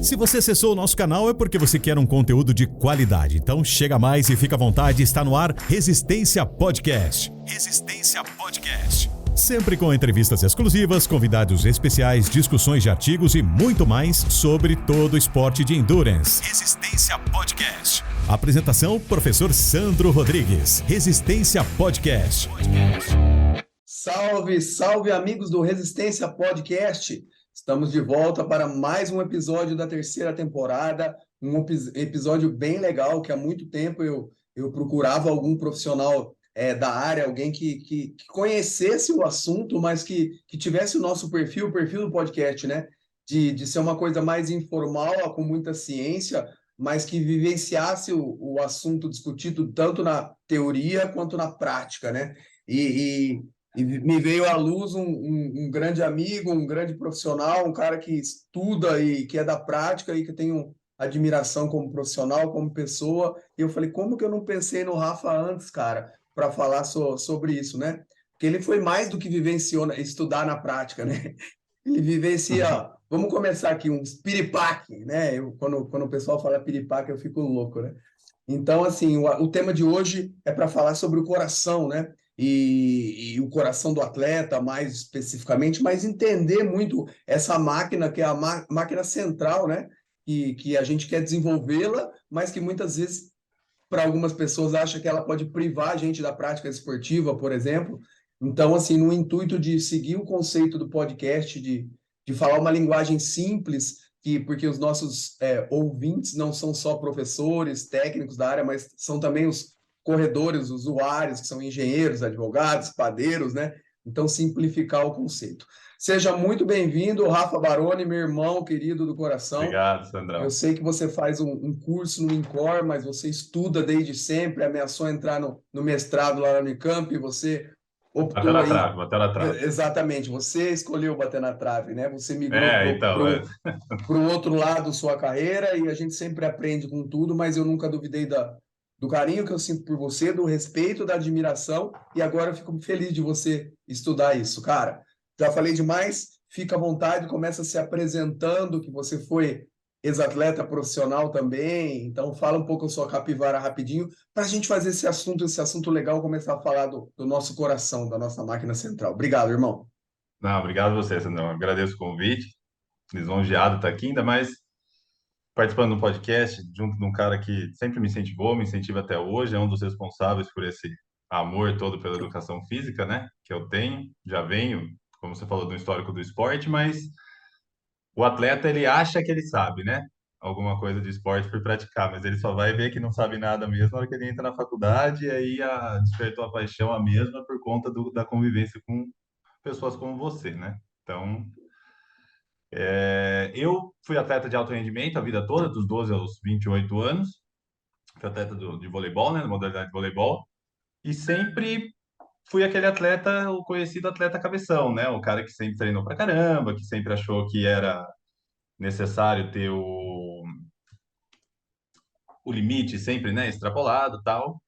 Se você acessou o nosso canal é porque você quer um conteúdo de qualidade. Então chega mais e fica à vontade, está no ar Resistência Podcast. Resistência Podcast. Sempre com entrevistas exclusivas, convidados especiais, discussões de artigos e muito mais sobre todo o esporte de endurance. Resistência Podcast. Apresentação, professor Sandro Rodrigues. Resistência Podcast. Salve, salve amigos do Resistência Podcast. Estamos de volta para mais um episódio da terceira temporada, um episódio bem legal, que há muito tempo eu procurava algum profissional da área, alguém que conhecesse o assunto, mas que tivesse o nosso perfil, o perfil do podcast, né? De ser uma coisa mais informal, com muita ciência, mas que vivenciasse o assunto discutido tanto na teoria quanto na prática, né? E me veio à luz um grande amigo, um grande profissional, um cara que estuda e que é da prática e que tenho admiração como profissional, como pessoa. E eu falei, como que eu não pensei no Rafa antes, cara, para falar sobre isso, né? Porque ele foi mais do que vivenciou, estudar na prática, né? Ele vivencia, vamos começar aqui, uns piripaque, né? Quando o pessoal fala piripaque, eu fico louco, né? Então, assim, o tema de hoje é para falar sobre o coração, né? E o coração do atleta, mais especificamente, mas entender muito essa máquina, que é a máquina central, né? Que a gente quer desenvolvê-la, mas que muitas vezes, para algumas pessoas, acha que ela pode privar a gente da prática esportiva, por exemplo. Então, assim, no intuito de seguir o conceito do podcast, de falar uma linguagem simples, porque os nossos ouvintes não são só professores, técnicos da área, mas são também os corredores, usuários, que são engenheiros, advogados, padeiros, né? Então, simplificar o conceito. Seja muito bem-vindo, Rafa Baroni, meu irmão querido do coração. Obrigado, Sandrão. Eu sei que você faz um curso no INCOR, mas você estuda desde sempre, ameaçou entrar no mestrado lá na Unicamp, e você optou aí... Bateu na trave. Exatamente, você escolheu bater na trave, né? Você migrou para o outro lado da sua carreira, e a gente sempre aprende com tudo, mas eu nunca duvidei do carinho que eu sinto por você, do respeito, da admiração, e agora eu fico feliz de você estudar isso, cara. Já falei demais, fica à vontade, começa se apresentando, que você foi ex-atleta profissional também, então fala um pouco a sua capivara rapidinho, para a gente fazer esse assunto legal, começar a falar do nosso coração, da nossa máquina central. Obrigado, irmão. Não, obrigado a você, Sandrão. Agradeço o convite, lisonjeado estar aqui, ainda mais participando do podcast, junto de um cara que sempre me incentivou, me incentiva até hoje, é um dos responsáveis por esse amor todo pela educação física, né, que eu tenho, já venho, como você falou, do histórico do esporte, mas o atleta, ele acha que ele sabe, né, alguma coisa de esporte por praticar, mas ele só vai ver que não sabe nada mesmo na hora que ele entra na faculdade, e aí despertou a paixão a mesma por conta da convivência com pessoas como você, né? Então, eu fui atleta de alto rendimento a vida toda, dos 12 aos 28 anos. Fui atleta de voleibol, né? Na modalidade de voleibol. E sempre fui aquele atleta, o conhecido atleta cabeção, né? O cara que sempre treinou pra caramba, que sempre achou que era necessário ter o limite sempre, né? Extrapolado e tal.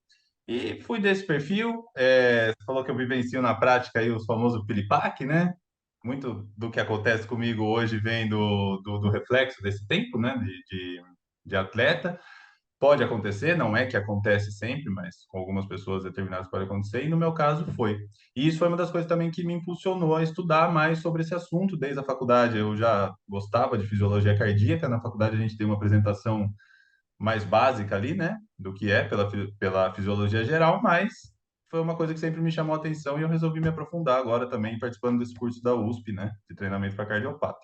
E fui desse perfil. Você falou que eu vivencio na prática aí os famosos pilipaque, né? Muito do que acontece comigo hoje vem do reflexo desse tempo, né? De atleta. Pode acontecer, não é que acontece sempre, mas com algumas pessoas determinadas pode acontecer, e no meu caso foi. E isso foi uma das coisas também que me impulsionou a estudar mais sobre esse assunto desde a faculdade. Eu já gostava de fisiologia cardíaca, na faculdade a gente tem uma apresentação mais básica ali, né, do que é pela fisiologia geral, mas foi uma coisa que sempre me chamou a atenção e eu resolvi me aprofundar agora também participando desse curso da USP, né, de treinamento para cardiopata.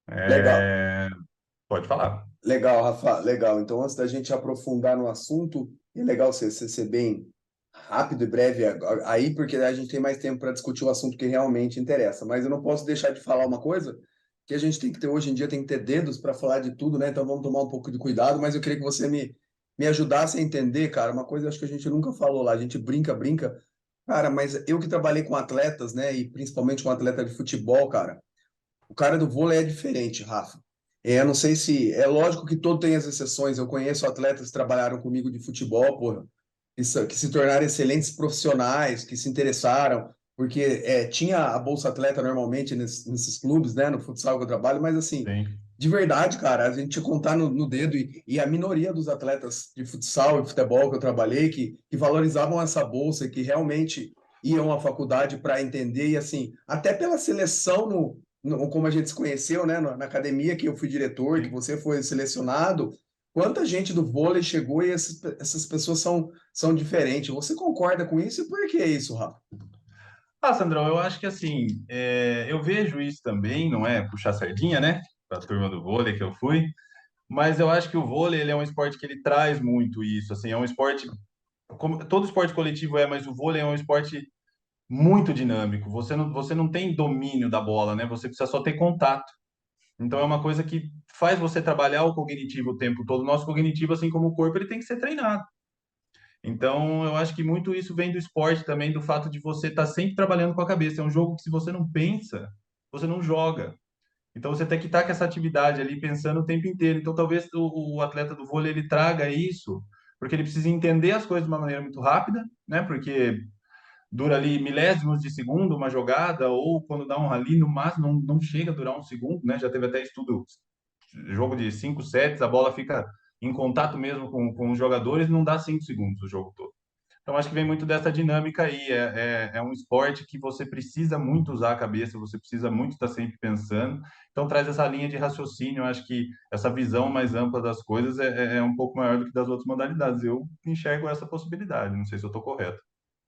Legal. Pode falar. Legal, Rafa, legal. Então, antes da gente aprofundar no assunto, é legal você ser bem rápido e breve aí, porque a gente tem mais tempo para discutir o assunto que realmente interessa. Mas eu não posso deixar de falar uma coisa, que a gente tem que ter hoje em dia, tem que ter dedos para falar de tudo, né? Então vamos tomar um pouco de cuidado, mas eu queria que você me ajudasse a entender, cara, uma coisa acho que a gente nunca falou lá, a gente brinca, cara, mas eu que trabalhei com atletas, né, e principalmente com atleta de futebol, cara, o cara do vôlei é diferente, Rafa. Eu não sei se... É lógico que todo tem as exceções. Eu conheço atletas que trabalharam comigo de futebol, porra, que se tornaram excelentes profissionais, que se interessaram. porque tinha a Bolsa Atleta normalmente nesses clubes, né, no futsal que eu trabalho, mas assim, Sim. de verdade, cara, a gente tinha que contar no dedo, e a minoria dos atletas de futsal e futebol que eu trabalhei, que valorizavam essa bolsa, que realmente iam à faculdade para entender, e assim, até pela seleção, como a gente se conheceu, né, na academia que eu fui diretor, que Sim. você foi selecionado, quanta gente do vôlei chegou e essas pessoas são diferentes. Você concorda com isso? E por que isso, Rafa? Ah, Sandrão, eu acho que assim, eu vejo isso também, não é puxar sardinha, né? Para a turma do vôlei que eu fui, mas eu acho que o vôlei ele é um esporte que ele traz muito isso, assim, é um esporte, como todo esporte coletivo é, mas o vôlei é um esporte muito dinâmico. Você não tem domínio da bola, né? Você precisa só ter contato. Então é uma coisa que faz você trabalhar o cognitivo o tempo todo. O nosso cognitivo, assim como o corpo, ele tem que ser treinado. Então, eu acho que muito isso vem do esporte também, do fato de você estar sempre trabalhando com a cabeça. É um jogo que, se você não pensa, você não joga. Então, você tem que estar com essa atividade ali pensando o tempo inteiro. Então, talvez o atleta do vôlei ele traga isso, porque ele precisa entender as coisas de uma maneira muito rápida, né? Porque dura ali milésimos de segundo uma jogada, ou quando dá um rally, no máximo, não chega a durar um segundo, né? Já teve até estudo, jogo de 5 sets, a bola fica em contato mesmo com os jogadores, não dá 5 segundos o jogo todo. Então, acho que vem muito dessa dinâmica aí. É um esporte que você precisa muito usar a cabeça, você precisa muito estar sempre pensando. Então, traz essa linha de raciocínio. Eu acho que essa visão mais ampla das coisas é um pouco maior do que das outras modalidades. Eu enxergo essa possibilidade. Não sei se eu estou correto.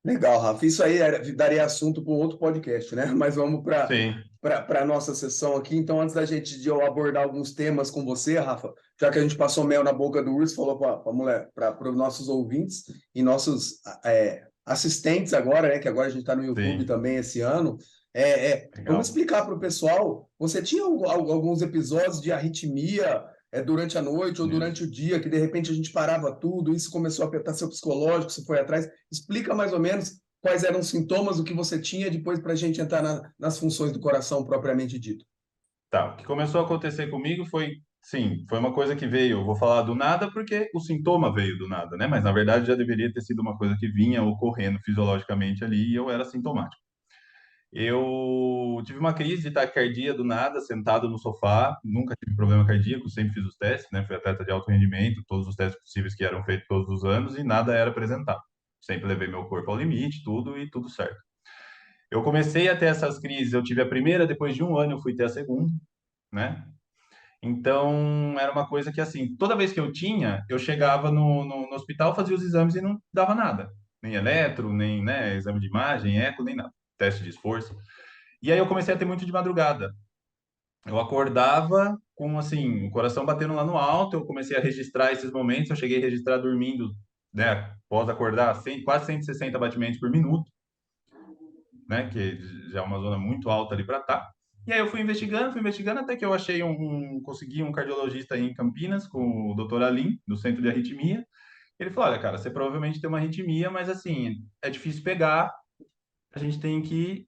Legal, Rafa. Isso aí daria assunto para um outro podcast, né? Mas vamos para Sim, para a nossa sessão aqui. Então, antes da gente de eu abordar alguns temas com você, Rafa, já que a gente passou mel na boca do urso, falou para os nossos ouvintes e nossos assistentes agora, né? Que agora a gente está no YouTube sim. também esse ano. Vamos Legal. explicar para o pessoal. Você tinha alguns episódios de arritmia durante a noite ou durante Isso. o dia, que de repente a gente parava tudo, isso começou a afetar seu psicológico, você foi atrás. Explica mais ou menos quais eram os sintomas, o que você tinha, depois para a gente entrar nas funções do coração propriamente dito. Tá. O que começou a acontecer comigo foi, sim, foi uma coisa que veio, eu vou falar do nada porque o sintoma veio do nada, né? Mas na verdade já deveria ter sido uma coisa que vinha ocorrendo fisiologicamente ali e eu era sintomático. Eu tive uma crise de taquicardia do nada, sentado no sofá, nunca tive problema cardíaco, sempre fiz os testes, né? Fui atleta de alto rendimento, todos os testes possíveis que eram feitos todos os anos e nada era apresentado. Sempre levei meu corpo ao limite, tudo e tudo certo. Eu comecei a ter essas crises, eu tive a primeira, depois de um ano eu fui ter a segunda, né? Então, era uma coisa que, assim, toda vez que eu tinha, eu chegava no hospital, fazia os exames e não dava nada. Nem eletro, nem, né, exame de imagem, eco, nem nada. Teste de esforço. E aí eu comecei a ter muito de madrugada. Eu acordava com, assim, o coração batendo lá no alto, eu comecei a registrar esses momentos, eu cheguei a registrar dormindo, né, após acordar, quase 160 batimentos por minuto, né, que já é uma zona muito alta ali para estar. E aí eu fui investigando até que eu achei consegui um cardiologista aí em Campinas com o Dr. Alim, do Centro de Arritmia. Ele falou: "Olha, cara, você provavelmente tem uma arritmia, mas assim, é difícil pegar, a gente tem que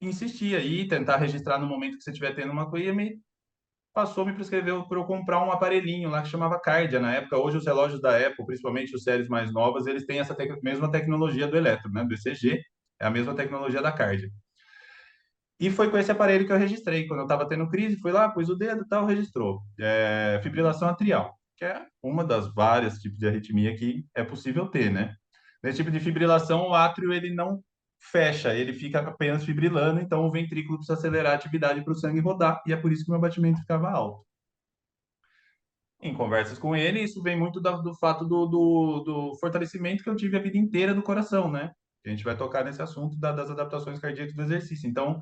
insistir aí, tentar registrar no momento que você estiver tendo uma coisa". E me prescreveu para eu comprar um aparelhinho lá que chamava Cardia na época. Hoje os relógios da Apple, principalmente os séries mais novas, eles têm essa mesma tecnologia do eletro, né, do ECG, é a mesma tecnologia da Cardia. E foi com esse aparelho que eu registrei. Quando eu estava tendo crise, fui lá, pus o dedo e tal, registrou. Fibrilação atrial, que é uma das várias tipos de arritmia que é possível ter, né? Nesse tipo de fibrilação, o átrio ele não fecha, ele fica apenas fibrilando, então o ventrículo precisa acelerar a atividade para o sangue rodar, e é por isso que o meu batimento ficava alto. Em conversas com ele, isso vem muito do fato do fortalecimento que eu tive a vida inteira do coração, né? A gente vai tocar nesse assunto das adaptações cardíacas do exercício. Então,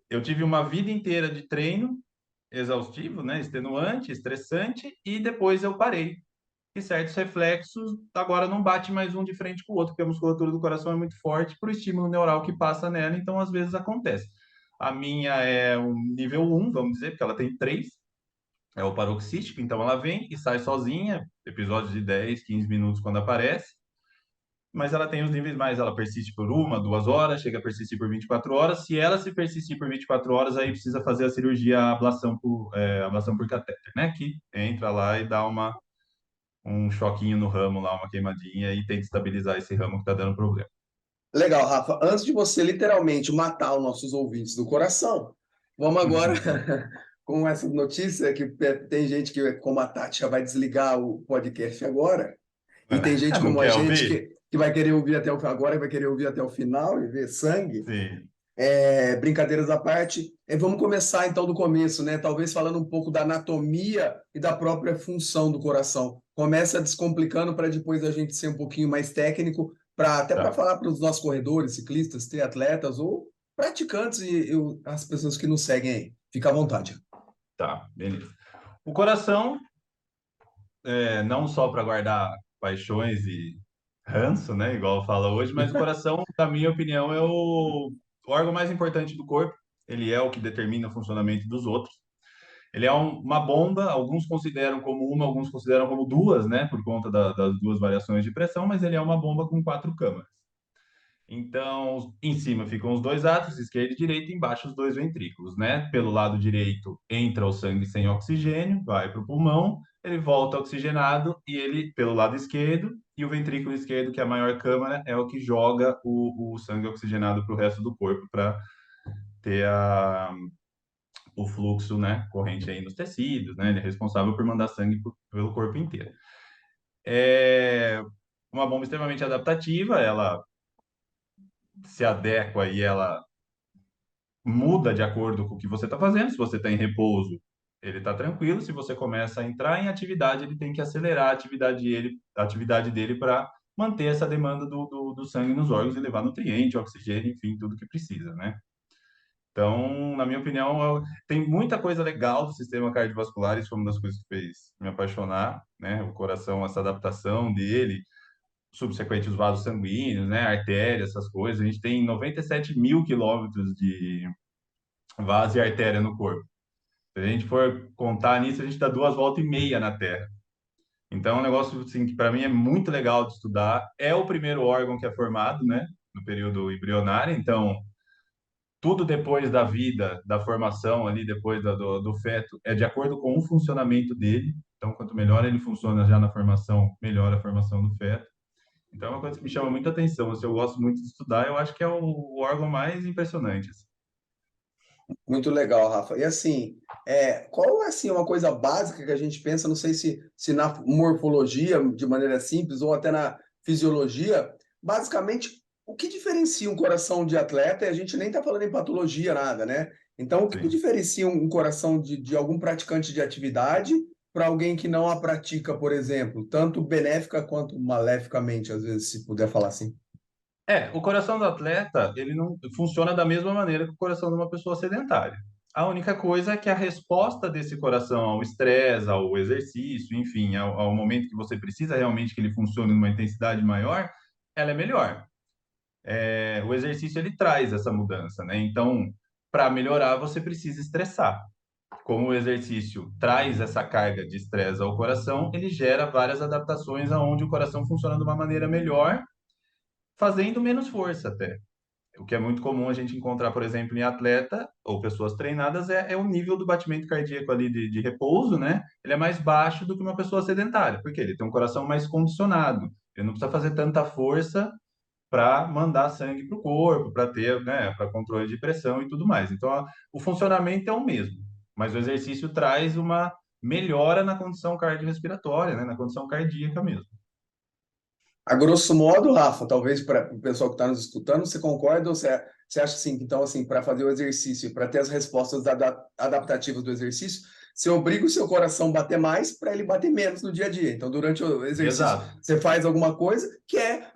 eu tive uma vida inteira de treino exaustivo, né, extenuante, estressante, e depois eu parei. E certos reflexos agora não bate mais um de frente com o outro, porque a musculatura do coração é muito forte para o estímulo neural que passa nela, então às vezes acontece. A minha é um nível 1, vamos dizer, porque ela tem 3, é o paroxístico, então ela vem e sai sozinha, episódios de 10, 15 minutos quando aparece, mas ela tem os níveis mais, ela persiste por 1, 2 horas, chega a persistir por 24 horas. Se ela se persistir por 24 horas, aí precisa fazer a cirurgia, ablação por catéter, né? Que entra lá e dá um choquinho no ramo lá, uma queimadinha, e tenta estabilizar esse ramo que está dando problema. Legal, Rafa. Antes de você literalmente matar os nossos ouvintes do coração, vamos agora com essa notícia que tem gente que, como a Tati, já vai desligar o podcast agora, e tem gente Não como a quer gente ouvir? que vai querer ouvir até o agora e vai querer ouvir até o final e ver sangue. Sim, Brincadeiras à parte, vamos começar então do começo, né? Talvez falando um pouco da anatomia e da própria função do coração. Começa descomplicando para depois a gente ser um pouquinho mais técnico, até para tá, falar para os nossos corredores, ciclistas, triatletas ou praticantes e as pessoas que nos seguem aí. Fica à vontade. tá, beleza. O coração, não só para guardar paixões e ranço, né, igual fala hoje, mas o coração, na minha opinião, é o órgão mais importante do corpo. Ele é o que determina o funcionamento dos outros. Ele é uma bomba, alguns consideram como uma, alguns consideram como duas, né, por conta das duas variações de pressão, mas ele é uma bomba com quatro câmaras. Então, em cima ficam os dois átrios, esquerdo e direito, e embaixo os dois ventrículos, né? Pelo lado direito entra o sangue sem oxigênio, vai para o pulmão, ele volta oxigenado e ele pelo lado esquerdo, e o ventrículo esquerdo, que é a maior câmara, é o que joga o sangue oxigenado para o resto do corpo para ter o fluxo, né, corrente aí nos tecidos, né? Ele é responsável por mandar sangue pelo corpo inteiro. É uma bomba extremamente adaptativa, ela se adequa e ela muda de acordo com o que você está fazendo. Se você está em repouso, ele está tranquilo. Se você começa a entrar em atividade, ele tem que acelerar a atividade dele para manter essa demanda do sangue nos órgãos e levar nutriente, oxigênio, enfim, tudo que precisa, né? Então, na minha opinião, tem muita coisa legal do sistema cardiovascular. Isso foi uma das coisas que fez me apaixonar, né? O coração, essa adaptação dele, subsequente os vasos sanguíneos, né? Artérias, essas coisas. A gente tem 97 mil quilômetros de vaso e artéria no corpo. Se a gente for contar nisso, a gente dá 2 voltas e meia na Terra. Então, é um negócio assim, que para mim é muito legal de estudar. É o primeiro órgão que é formado, né, no período embrionário. Então, tudo depois da vida, da formação ali, depois do feto, é de acordo com o funcionamento dele. Então, quanto melhor ele funciona já na formação, melhor a formação do feto. Então, é uma coisa que me chama muita atenção. Assim, eu gosto muito de estudar. Eu acho que é o órgão mais impressionante, assim. Muito legal, Rafa. E assim, qual é assim, uma coisa básica que a gente pensa, não sei se na morfologia, de maneira simples, ou até na fisiologia, basicamente, o que diferencia um coração de atleta, e a gente nem está falando em patologia, nada, né? Então, o que Sim. diferencia um coração de algum praticante de atividade para alguém que não a pratica, por exemplo, tanto benéfica quanto maleficamente, às vezes, se puder falar assim? O coração do atleta, ele não funciona da mesma maneira que o coração de uma pessoa sedentária. A única coisa é que a resposta desse coração ao estresse, ao exercício, enfim, ao momento que você precisa realmente que ele funcione numa intensidade maior, ela é melhor. O exercício, ele traz essa mudança, né? Então, para melhorar, você precisa estressar. Como o exercício traz essa carga de estresse ao coração, ele gera várias adaptações aonde o coração funciona de uma maneira melhor, fazendo menos força até. O que é muito comum a gente encontrar, por exemplo, em atleta ou pessoas treinadas, é o nível do batimento cardíaco ali de repouso, né? Ele é mais baixo do que uma pessoa sedentária, porque ele tem um coração mais condicionado. Ele não precisa fazer tanta força para mandar sangue para o corpo, para ter, né, para controle de pressão e tudo mais. Então, o funcionamento é o mesmo, mas o exercício traz uma melhora na condição cardiorrespiratória, né, na condição cardíaca mesmo. A grosso modo, Rafa, talvez para o pessoal que está nos escutando, você concorda ou você acha assim, que então, assim, para fazer o exercício e para ter as respostas adaptativas do exercício, você obriga o seu coração a bater mais para ele bater menos no dia a dia. Então, durante o exercício, Exato. você faz alguma coisa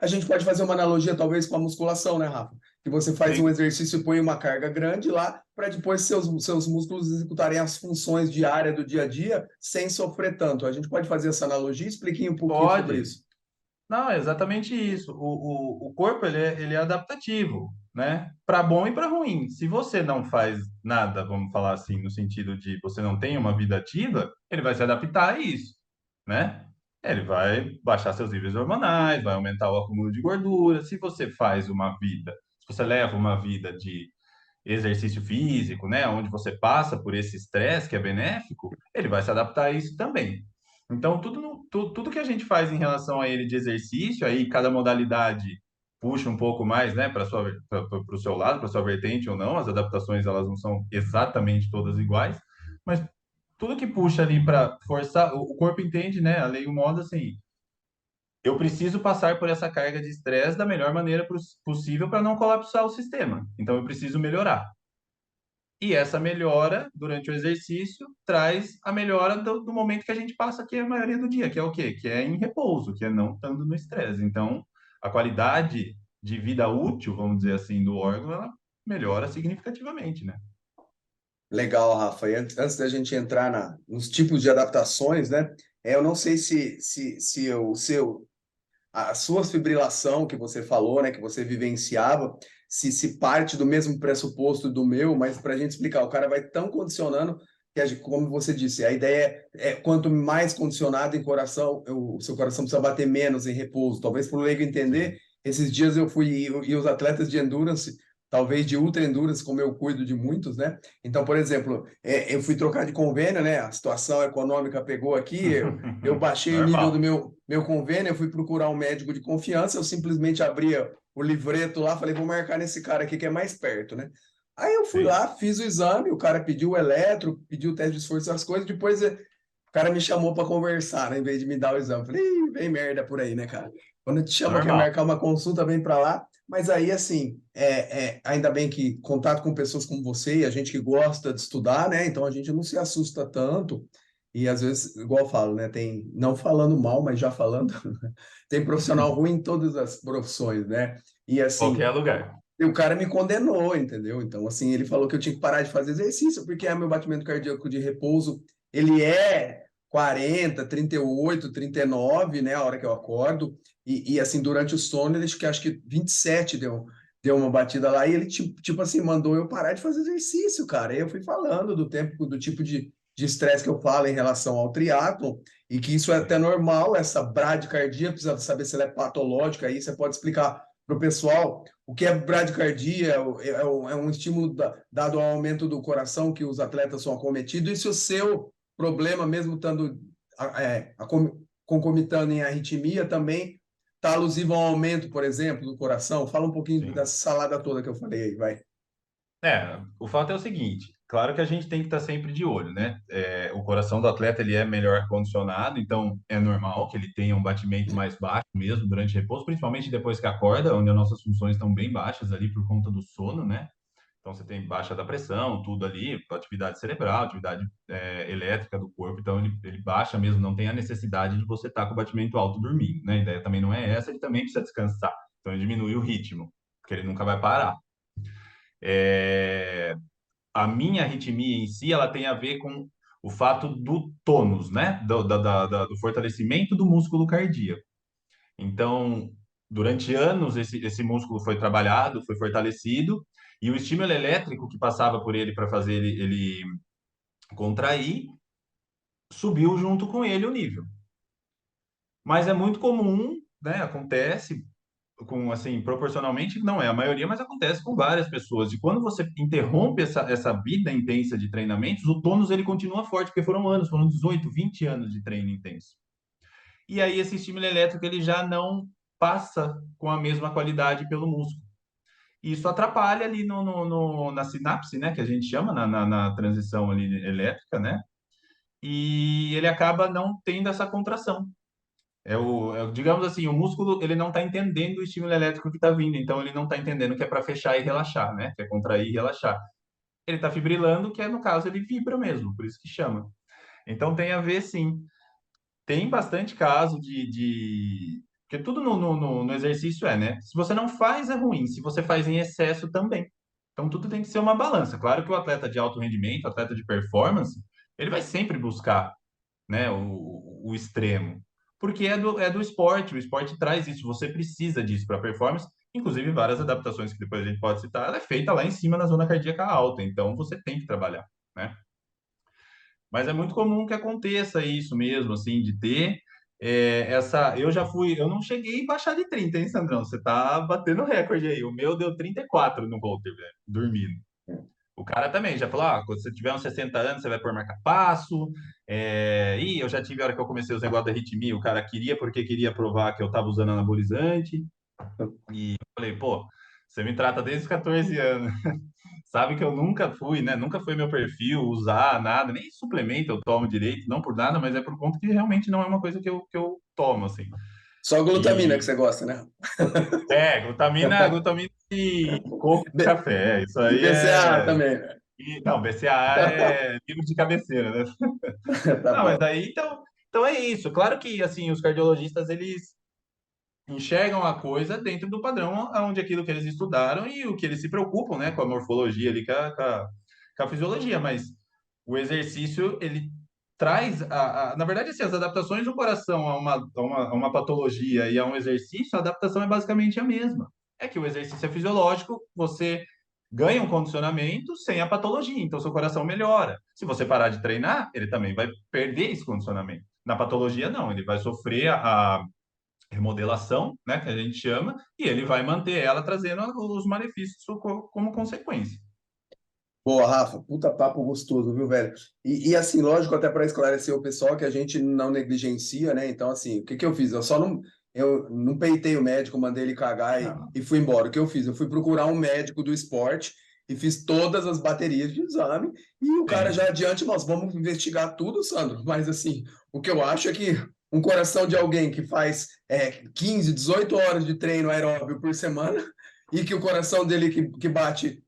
a gente pode fazer uma analogia talvez com a musculação, né, Rafa? Que você faz um Sim. exercício e põe uma carga grande lá para depois seus músculos executarem as funções diárias do dia a dia sem sofrer tanto. A gente pode fazer essa analogia? Explique um pouquinho sobre Pode. isso. Não, é exatamente isso. O corpo ele é adaptativo, né? Para bom e para ruim. Se você não faz nada, vamos falar assim, no sentido de você não tem uma vida ativa, ele vai se adaptar a isso, né? Ele vai baixar seus níveis hormonais, vai aumentar o acúmulo de gordura. Se você faz uma vida, se você leva uma vida de exercício físico, né, onde você passa por esse estresse que é benéfico, ele vai se adaptar a isso também. Então, tudo que a gente faz em relação a ele de exercício, aí cada modalidade puxa um pouco mais, né, para o seu lado, para sua vertente ou não. As adaptações elas não são exatamente todas iguais, mas tudo que puxa ali para forçar, o corpo entende, né, a lei e o modo assim. Eu preciso passar por essa carga de estresse da melhor maneira possível para não colapsar o sistema. Então eu preciso melhorar. E essa melhora durante o exercício traz a melhora do momento que a gente passa aqui a maioria do dia, que é o quê? Que é em repouso, que é não estando no estresse. Então, a qualidade de vida útil, vamos dizer assim, do órgão, ela melhora significativamente, né? Legal, Rafa. E antes da gente entrar nos tipos de adaptações, né? Eu não sei se o seu a sua fibrilação que você falou, né, que você vivenciava, se parte do mesmo pressuposto do meu, mas para a gente explicar, o cara vai tão condicionando que, como você disse, a ideia é quanto mais condicionado em coração, o seu coração precisa bater menos em repouso. Talvez para o leigo entender, Sim. esses dias eu fui e os atletas de endurance, talvez de ultra endurance, como eu cuido de muitos, né? Então, por exemplo, eu fui trocar de convênio, né? A situação econômica pegou aqui, eu baixei o nível do Normal. meu convênio, eu fui procurar um médico de confiança, eu simplesmente abria o livreto lá, falei, vou marcar nesse cara aqui que é mais perto, né? Aí eu fui Sim. lá, fiz o exame, o cara pediu o eletro, pediu o teste de esforço, as coisas, depois o cara me chamou para conversar, né, em vez de me dar o exame. Falei, "Ih, vem merda por aí, né, cara? Quando te chama, quer Normal. marcar uma consulta, vem para lá. Mas aí, assim, ainda bem que contato com pessoas como você e a gente que gosta de estudar, né? Então a gente não se assusta tanto. E às vezes, igual eu falo, né? Tem, não falando mal, mas já falando, tem profissional ruim em todas as profissões, né? E assim, Qualquer lugar. e o cara me condenou, entendeu? Então, assim, ele falou que eu tinha que parar de fazer exercício, porque meu batimento cardíaco de repouso, ele é 40, 38, 39, né, a hora que eu acordo, assim, durante o sono, ele acho que 27 deu uma batida lá, e ele, tipo assim, mandou eu parar de fazer exercício, cara. E eu fui falando do tipo de estresse que eu falo em relação ao triatlo, e que isso é até Sim. normal, essa bradicardia, precisa saber se ela é patológica, aí você pode explicar para o pessoal o que é bradicardia, é um estímulo dado ao aumento do coração que os atletas são acometidos, e se o seu problema, mesmo estando concomitando em arritmia, também está alusivo ao aumento, por exemplo, do coração. Fala um pouquinho Sim. dessa salada toda que eu falei aí, vai. O fato é o seguinte, claro que a gente tem que estar sempre de olho, né? O coração do atleta ele é melhor condicionado, então é normal que ele tenha um batimento mais baixo mesmo durante o repouso, principalmente depois que acorda, onde as nossas funções estão bem baixas ali por conta do sono, né? Então você tem baixa da pressão, tudo ali, atividade cerebral, atividade elétrica do corpo, então ele baixa mesmo, não tem a necessidade de você estar com o batimento alto dormindo, né? A ideia também não é essa, ele também precisa descansar, então ele diminui o ritmo, porque ele nunca vai parar. É, a minha arritmia em si, ela tem a ver com o fato do tônus, né? Do fortalecimento do músculo cardíaco. Então, durante anos, esse músculo foi trabalhado, foi fortalecido, e o estímulo elétrico que passava por ele para fazer ele contrair, subiu junto com ele o nível. Mas é muito comum, né? Acontece com assim, proporcionalmente, não é a maioria, mas acontece com várias pessoas. E quando você interrompe essa vida intensa de treinamentos, o tônus ele continua forte, porque foram 18, 20 anos de treino intenso. E aí esse estímulo elétrico ele já não passa com a mesma qualidade pelo músculo. E isso atrapalha ali na sinapse, né, que a gente chama, na transição ali elétrica, né? E ele acaba não tendo essa contração. Digamos assim, o músculo ele não está entendendo o estímulo elétrico que está vindo, então ele não está entendendo que é para fechar e relaxar, né? Que é contrair e relaxar. Ele está fibrilando, que é no caso ele vibra mesmo, por isso que chama. Então tem a ver, sim. Tem bastante caso porque tudo no exercício né? Se você não faz, é ruim. Se você faz em excesso, também. Então tudo tem que ser uma balança. Claro que o atleta de alto rendimento, o atleta de performance, ele vai sempre buscar, né, o extremo. Porque é do esporte, o esporte traz isso, você precisa disso para performance, inclusive várias adaptações que depois a gente pode citar, ela é feita lá em cima na zona cardíaca alta, então você tem que trabalhar, né? Mas é muito comum que aconteça isso mesmo, assim, de ter eu não cheguei a baixar de 30, hein, Sandrão? Você tá batendo recorde aí. O meu deu 34 no Holter, velho, dormindo. O cara também já falou: quando você tiver uns 60 anos, você vai pôr marca-passo. Eu já tive a hora que eu comecei os negócios da arritmia, o cara queria porque queria provar que eu estava usando anabolizante. E eu falei, pô, você me trata desde os 14 anos. Sabe que eu nunca fui, né? Nunca foi meu perfil usar nada, nem suplemento eu tomo direito, não por nada, mas é por conta que realmente não é uma coisa que eu tomo, assim. Só glutamina que E você gosta, né? glutamina e coco e B- café. Isso E aí BCAA é. também, né? Não, BCAA é livro de cabeceira, né? Tá Não, mas bom. aí então é isso. Claro que assim, os cardiologistas eles enxergam a coisa dentro do padrão onde aquilo que eles estudaram e o que eles se preocupam, né, com a morfologia ali, com a fisiologia, mas o exercício, ele traz, na verdade, assim, as adaptações do coração a uma patologia e a um exercício, a adaptação é basicamente a mesma. É que o exercício é fisiológico, você ganha um condicionamento sem a patologia, então seu coração melhora. Se você parar de treinar, ele também vai perder esse condicionamento. Na patologia, não, ele vai sofrer a remodelação, né, que a gente chama, e ele vai manter ela trazendo os malefícios como consequência. Boa, Rafa, puta papo gostoso, viu, velho? E assim, lógico, até para esclarecer o pessoal que a gente não negligencia, né? Então, assim, o que que eu fiz? Eu não peitei o médico, mandei ele cagar Não, e fui embora. O que eu fiz? Eu fui procurar um médico do esporte e fiz todas as baterias de exame. E o cara sim, já adiante, nós vamos investigar tudo, Sandro. Mas, assim, o que eu acho é que um coração de alguém que faz 15, 18 horas de treino aeróbio por semana e que o coração dele que bate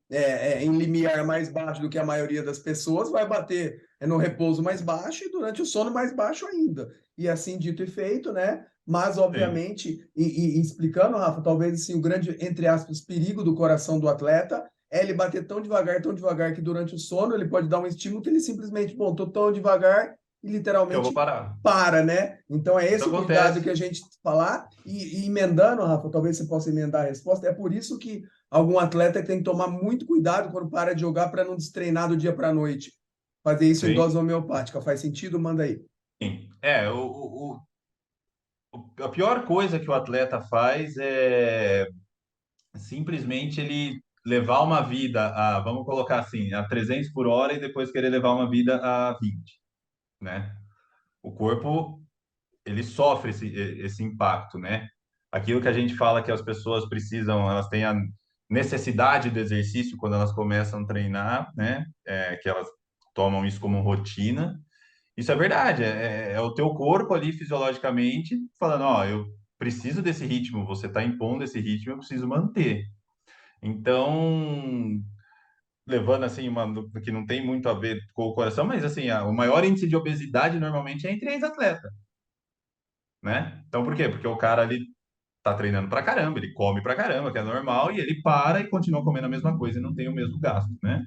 em limiar mais baixo do que a maioria das pessoas, vai bater no repouso mais baixo e durante o sono mais baixo ainda. E assim dito e feito, né? Mas, sim, obviamente, e explicando, Rafa, talvez assim, o grande, entre aspas, perigo do coração do atleta é ele bater tão devagar, que durante o sono ele pode dar um estímulo que ele simplesmente, bom, tô tão devagar e eu vou literalmente parar. para, né? Então é Isso esse o cuidado que acontece, a gente falar e emendando, Rafa, talvez você possa emendar a resposta. É por isso que algum atleta tem que tomar muito cuidado quando para de jogar para não destreinar do dia para a noite. Fazer isso em sim, dose homeopática. Faz sentido? Manda aí. sim. A pior coisa que o atleta faz é simplesmente ele levar uma vida vamos colocar assim, a 300 por hora e depois querer levar uma vida a 20, né? O corpo ele sofre esse impacto, né? Aquilo que a gente fala que as pessoas precisam, elas têm a necessidade do exercício quando elas começam a treinar, né? Que elas tomam isso como rotina. Isso é verdade, é o teu corpo ali fisiologicamente falando, ó, eu preciso desse ritmo, você está impondo esse ritmo, eu preciso manter. Então, levando assim que não tem muito a ver com o coração, mas assim, o maior índice de obesidade normalmente é entre ex-atletas, né? Então, por quê? Porque o cara ali tá treinando pra caramba, ele come pra caramba, que é normal, e ele para e continua comendo a mesma coisa e não tem o mesmo gasto, né?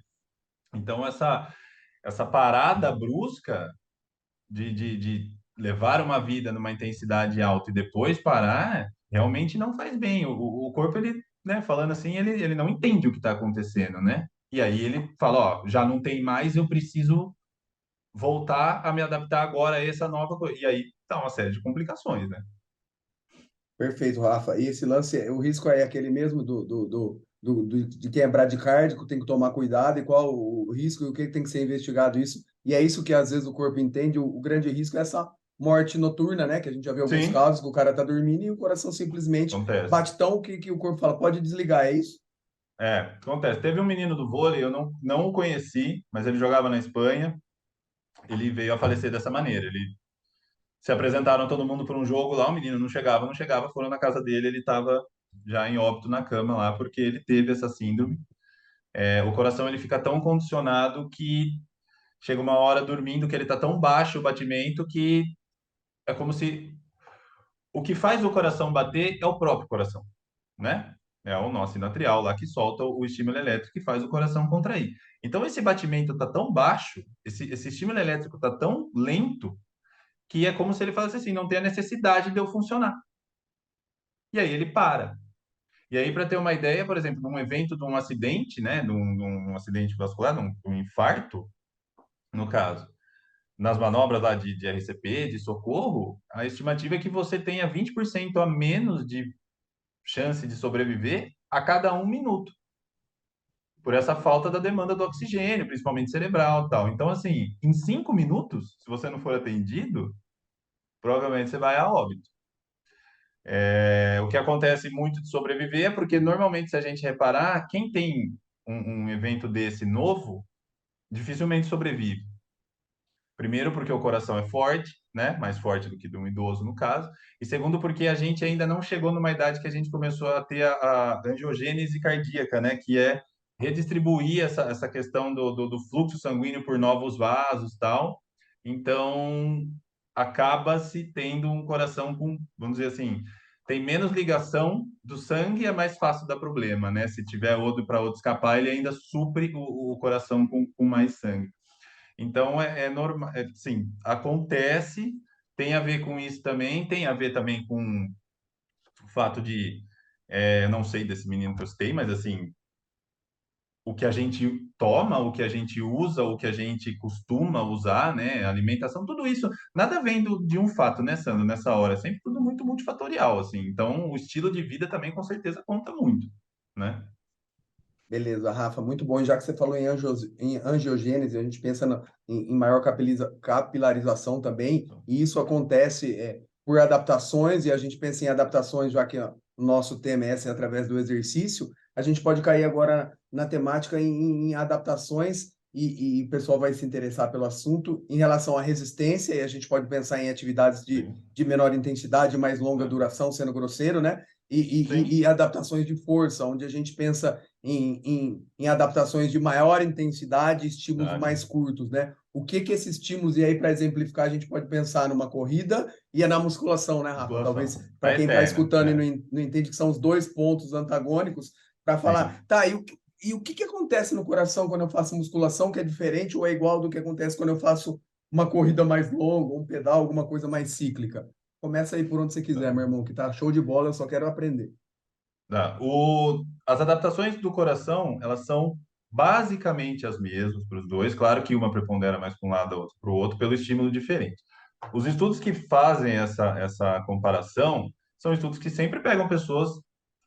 Então, essa parada brusca de levar uma vida numa intensidade alta e depois parar, realmente não faz bem. O corpo, ele, né, falando assim, ele não entende o que está acontecendo, né? E aí ele fala, ó, já não tem mais, eu preciso voltar a me adaptar agora a essa nova coisa. E aí dá uma série de complicações, né? Perfeito, Rafa. E esse lance, o risco é aquele mesmo de quem é bradicárdico, tem que tomar cuidado, e qual o risco e o que tem que ser investigado isso. E é isso que às vezes o corpo entende, o grande risco é essa morte noturna, né? Que a gente já vê alguns Sim, casos que o cara tá dormindo e o coração simplesmente acontece. bate tão que o corpo fala, pode desligar, é isso? Acontece. Teve um menino do vôlei, eu não o conheci, mas ele jogava na Espanha. Ele veio a falecer dessa maneira. Ele se apresentaram todo mundo para um jogo lá, o menino não chegava, foram na casa dele, ele estava já em óbito na cama lá, porque ele teve essa síndrome. O coração ele fica tão condicionado que chega uma hora dormindo que ele está tão baixo o batimento que é como se o que faz o coração bater é o próprio coração, né? É o nó sinoatrial lá que solta o estímulo elétrico que faz o coração contrair. Então esse batimento está tão baixo, esse estímulo elétrico está tão lento que é como se ele falasse assim, não tem a necessidade de eu funcionar. E aí ele para. E aí, para ter uma ideia, por exemplo, num evento de um acidente, né, de um acidente vascular, de um infarto, no caso, nas manobras lá de RCP, de socorro, a estimativa é que você tenha 20% a menos de chance de sobreviver a cada 1 minuto, por essa falta da demanda do oxigênio, principalmente cerebral e tal. Então, assim, em 5 minutos, se você não for atendido, provavelmente você vai a óbito. O que acontece muito de sobreviver é porque, normalmente, se a gente reparar, quem tem um evento desse novo, dificilmente sobrevive. Primeiro, porque o coração é forte, né? Mais forte do que de um idoso, no caso. E segundo, porque a gente ainda não chegou numa idade que a gente começou a ter a angiogênese cardíaca, né? Que é redistribuir essa questão do fluxo sanguíneo por novos vasos, tal. Então, acaba-se tendo um coração com, vamos dizer assim, tem menos ligação do sangue, é mais fácil dar problema, né? Se tiver outro para outro escapar, ele ainda supre o coração com mais sangue. Então, é normal, sim, acontece, tem a ver com isso também, tem a ver também com o fato de, não sei desse menino que eu citei, mas assim, o que a gente toma, o que a gente usa, o que a gente costuma usar, né, alimentação, tudo isso, nada vem de um fato, né, Sandro, nessa hora, é sempre tudo muito multifatorial, assim, então o estilo de vida também com certeza conta muito, né? Beleza, Rafa, muito bom. E já que você falou em angiogênese, a gente pensa em maior capilarização também, e isso acontece por adaptações, e a gente pensa em adaptações, já que ó, o nosso tema é esse, é através do exercício, a gente pode cair agora na temática em adaptações, e o pessoal vai se interessar pelo assunto em relação à resistência, e a gente pode pensar em atividades Sim, de menor intensidade, mais longa né? duração, sendo grosseiro, né? E Sim, adaptações de força, onde a gente pensa em adaptações de maior intensidade e estímulos verdade. mais curtos, né? O que que esses estímulos, e aí para exemplificar, a gente pode pensar numa corrida e na musculação, né, Rafa? Talvez Musculação, para a quem está eterna, escutando e né? não entende que são os dois pontos antagônicos, para falar, Sim. tá, e o que que acontece no coração quando eu faço musculação que é diferente ou é igual do que acontece quando eu faço uma corrida mais longa, um pedal, alguma coisa mais cíclica? Começa aí por onde você quiser, meu irmão, que tá show de bola, eu só quero aprender. Tá. As adaptações do coração, elas são basicamente as mesmas para os dois. Claro que uma prepondera mais para um lado, a outra para o outro, pelo estímulo diferente. Os estudos que fazem essa comparação são estudos que sempre pegam pessoas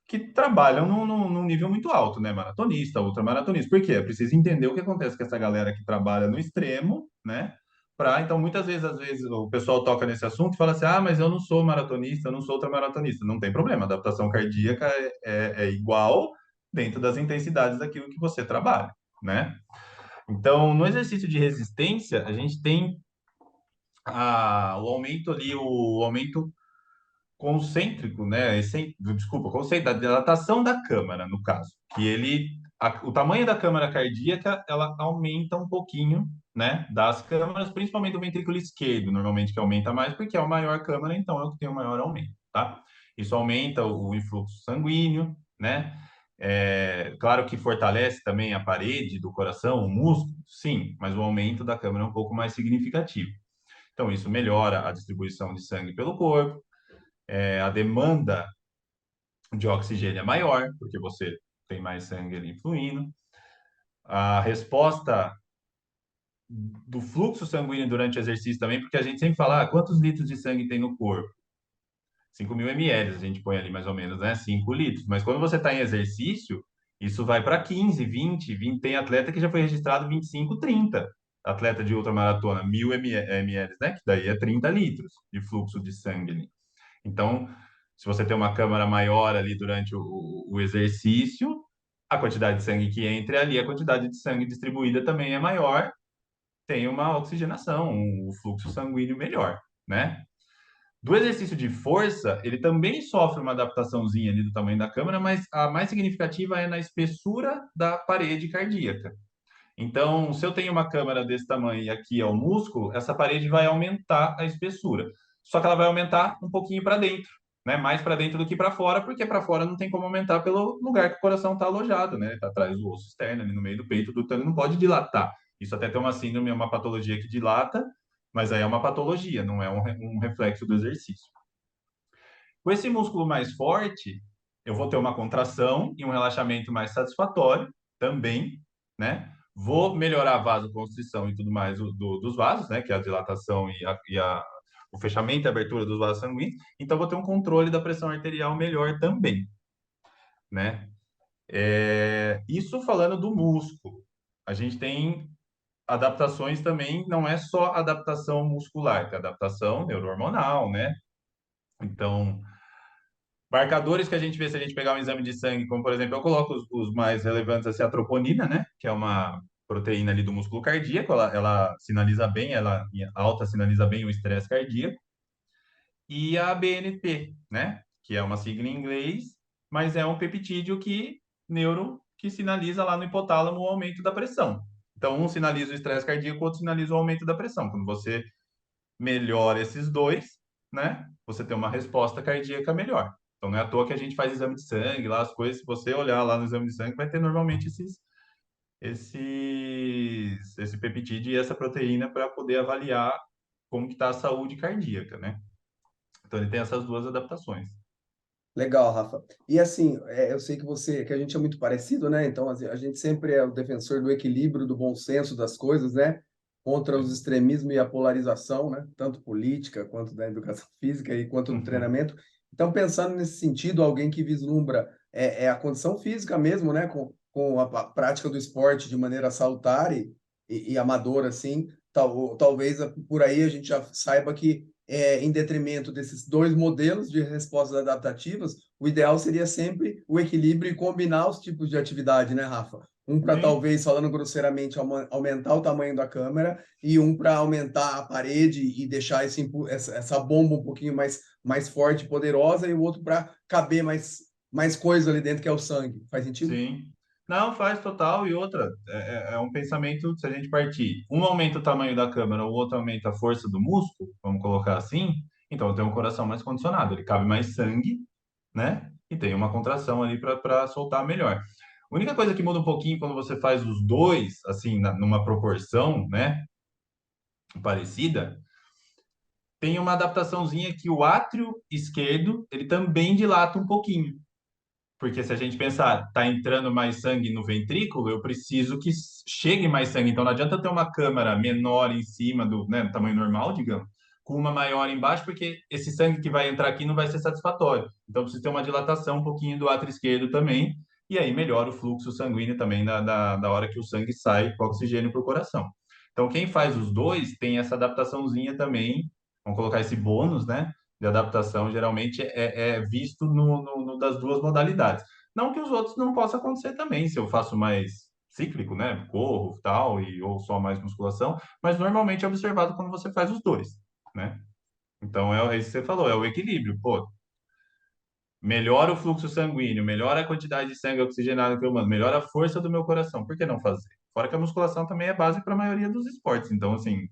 que trabalham num nível muito alto, né? Maratonista, ultramaratonista. Por quê? É preciso entender o que acontece com essa galera que trabalha no extremo, né? Então, muitas vezes, às vezes, o pessoal toca nesse assunto e fala assim: ah, mas eu não sou maratonista, eu não sou ultramaratonista. Não tem problema, a adaptação cardíaca é igual dentro das intensidades daquilo que você trabalha, né? Então, no exercício de resistência, a gente tem o aumento ali, o aumento concêntrico, né? Desculpa, concêntrico, da dilatação da câmara, no caso, que o tamanho da câmara cardíaca, ela aumenta um pouquinho, né? Das câmaras, principalmente o ventrículo esquerdo, normalmente que aumenta mais, porque é a maior câmara, então é o que tem o maior aumento, tá? Isso aumenta o influxo sanguíneo, né? Claro que fortalece também a parede do coração, o músculo, sim, mas o aumento da câmara é um pouco mais significativo. Então, isso melhora a distribuição de sangue pelo corpo, a demanda de oxigênio é maior, porque você tem mais sangue ali fluindo. A resposta do fluxo sanguíneo durante o exercício também, porque a gente sempre fala, quantos litros de sangue tem no corpo? 5.000 ml, a gente põe ali mais ou menos, né? 5 litros. Mas quando você está em exercício, isso vai para 15, 20. Tem atleta que já foi registrado 25, 30. Atleta de ultramaratona, 1.000 ml, né? Que daí é 30 litros de fluxo de sangue ali. Então, se você tem uma câmara maior ali durante o exercício, a quantidade de sangue que entra ali, a quantidade de sangue distribuída também é maior, tem uma oxigenação, um fluxo sanguíneo melhor, né? Do exercício de força, ele também sofre uma adaptaçãozinha ali do tamanho da câmara, mas a mais significativa é na espessura da parede cardíaca. Então, se eu tenho uma câmara desse tamanho e aqui é o músculo, essa parede vai aumentar a espessura. Só que ela vai aumentar um pouquinho para dentro, né? Mais para dentro do que para fora, porque para fora não tem como aumentar pelo lugar que o coração está alojado, né? Está atrás do osso externo, ali no meio do peito, então ele não pode dilatar. Isso até tem uma síndrome, uma patologia que dilata, mas aí é uma patologia, não é um reflexo do exercício. Com esse músculo mais forte, eu vou ter uma contração e um relaxamento mais satisfatório também, né? Vou melhorar a vasoconstrição e tudo mais dos vasos, né? Que é a dilatação o fechamento e abertura dos vasos sanguíneos. Então, vou ter um controle da pressão arterial melhor também, né? Isso falando do músculo. A gente tem adaptações também, não é só adaptação muscular, tem adaptação neurohormonal, né? Então, Marcadores que a gente vê se a gente pegar um exame de sangue, como por exemplo, eu coloco os mais relevantes, assim, a troponina, né? Que é uma proteína ali do músculo cardíaco, ela sinaliza bem, ela em alta sinaliza bem o estresse cardíaco. E a BNP, né? Que é uma sigla em inglês, mas é um peptídeo que sinaliza lá no hipotálamo o aumento da pressão. Então, um sinaliza o estresse cardíaco, o outro sinaliza o aumento da pressão. Quando você melhora esses dois, né? Você tem uma resposta cardíaca melhor. Então, não é à toa que a gente faz exame de sangue, lá as coisas, se você olhar lá no exame de sangue, vai ter normalmente esse peptídeo e essa proteína para poder avaliar como que está a saúde cardíaca, né? Então, ele tem essas duas adaptações. Legal, Rafa. E assim, eu sei que a gente é muito parecido, né? Então, assim, a gente sempre é o defensor do equilíbrio, do bom senso das coisas, né? Contra os Sim. extremismos e a polarização, né? Tanto política, quanto da educação física e quanto do Uhum. treinamento. Então, pensando nesse sentido, alguém que vislumbra a condição física mesmo, né? Com a prática do esporte de maneira salutar e amadora, assim, talvez por aí a gente já saiba que em detrimento desses dois modelos de respostas adaptativas, o ideal seria sempre o equilíbrio e combinar os tipos de atividade, né, Rafa? Um para Sim, talvez, falando grosseiramente, aumentar o tamanho da câmera e um para aumentar a parede e deixar essa bomba um pouquinho mais forte e poderosa e o outro para caber mais coisa ali dentro, que é o sangue. Faz sentido? sim. Não, faz total. E outra, é um pensamento, se a gente partir, um aumenta o tamanho da câmera, o outro aumenta a força do músculo, vamos colocar assim, então eu tenho um coração mais condicionado, ele cabe mais sangue, né? E tem uma contração ali para soltar melhor. A única coisa que muda um pouquinho quando você faz os dois, assim, numa proporção, né, parecida, tem uma adaptaçãozinha que o átrio esquerdo, ele também dilata um pouquinho. Porque se a gente pensar, tá entrando mais sangue no ventrículo, eu preciso que chegue mais sangue. Então não adianta eu ter uma câmara menor em cima do, né, do tamanho normal, digamos, com uma maior embaixo, porque esse sangue que vai entrar aqui não vai ser satisfatório. Então precisa ter uma dilatação um pouquinho do átrio esquerdo também, e aí melhora o fluxo sanguíneo também da hora que o sangue sai com oxigênio para o coração. Então quem faz os dois tem essa adaptaçãozinha também, vamos colocar esse bônus, né? De adaptação geralmente é visto das duas modalidades. Não que os outros não possa acontecer também, se eu faço mais cíclico, né? Corro, tal, ou só mais musculação, mas normalmente é observado quando você faz os dois, né? Então é isso que você falou, é o equilíbrio. Pô, melhora o fluxo sanguíneo, melhora a quantidade de sangue oxigenado que eu mando, melhora a força do meu coração. Por que não fazer? Fora que a musculação também é base para a maioria dos esportes. Então, assim,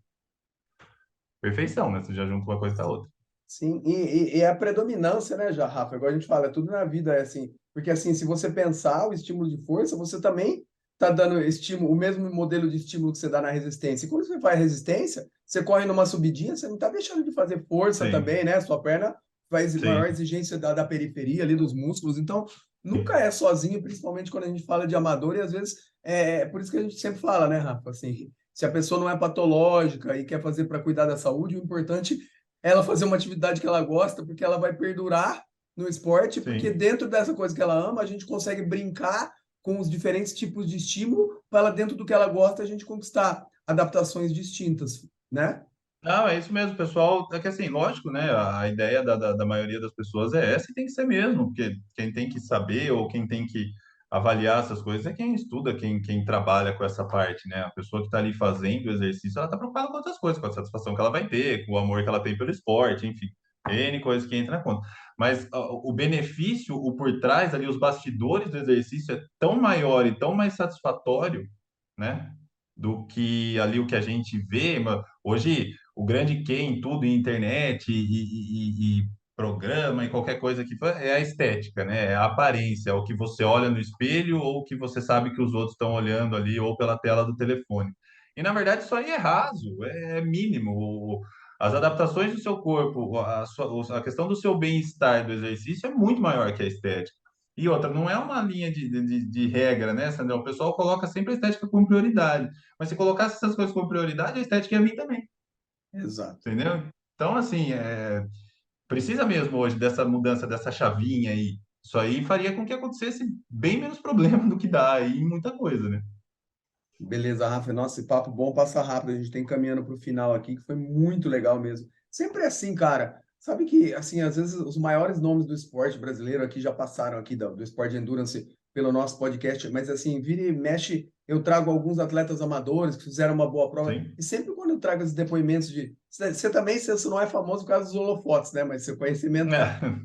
perfeição, né? Você já junta uma coisa com a outra. Sim, e a predominância, né, já, Rafa? Agora a gente fala, tudo na vida é assim. Porque, assim, se você pensar o estímulo de força, você também está dando estímulo, o mesmo modelo de estímulo que você dá na resistência. E quando você faz resistência, você corre numa subidinha, você não está deixando de fazer força Sim, também, né? Sua perna faz maior sim. exigência da periferia ali dos músculos. Então, nunca é sozinho, principalmente quando a gente fala de amador, e às vezes é por isso que a gente sempre fala, né, Rafa? Assim, se a pessoa não é patológica e quer fazer para cuidar da saúde, o importante ela fazer uma atividade que ela gosta, porque ela vai perdurar no esporte, porque Sim. dentro dessa coisa que ela ama, a gente consegue brincar com os diferentes tipos de estímulo para ela, dentro do que ela gosta, a gente conquistar adaptações distintas, né? Não, é isso mesmo, pessoal. É que assim, lógico, né? A ideia da maioria das pessoas é essa e tem que ser mesmo, porque quem tem que saber ou quem tem que avaliar essas coisas é quem estuda, quem trabalha com essa parte, né? A pessoa que está ali fazendo o exercício, ela está preocupada com outras coisas, com a satisfação que ela vai ter, com o amor que ela tem pelo esporte, enfim, N coisas que entram na conta. Mas o benefício, o por trás ali, os bastidores do exercício é tão maior e tão mais satisfatório, né? Do que ali o que a gente vê. Hoje o grande Q em tudo, em internet e programa e qualquer coisa que for, é a estética, né? É a aparência, é o que você olha no espelho ou o que você sabe que os outros estão olhando ali ou pela tela do telefone. E na verdade isso aí é raso, é mínimo. As adaptações do seu corpo, a questão do seu bem-estar do exercício é muito maior que a estética. E outra, não é uma linha de regra, né, Sandrão? O pessoal coloca sempre a estética como prioridade. Mas se colocasse essas coisas como prioridade, a estética ia vir também. Exato. Entendeu? Então, assim, precisa mesmo hoje dessa mudança, dessa chavinha aí. Isso aí faria com que acontecesse bem menos problema do que dá aí em muita coisa, né? Beleza, Rafa. Nossa, esse papo bom passa rápido. A gente tem caminhando para o final aqui, que foi muito legal mesmo. Sempre é assim, cara. Sabe que, assim, às vezes os maiores nomes do esporte brasileiro aqui já passaram aqui do esporte de endurance pelo nosso podcast, mas assim, vira e mexe, eu trago alguns atletas amadores que fizeram uma boa prova, Sim. e sempre quando eu trago esses depoimentos você também, você não é famoso por causa dos holofotes, né? Mas seu conhecimento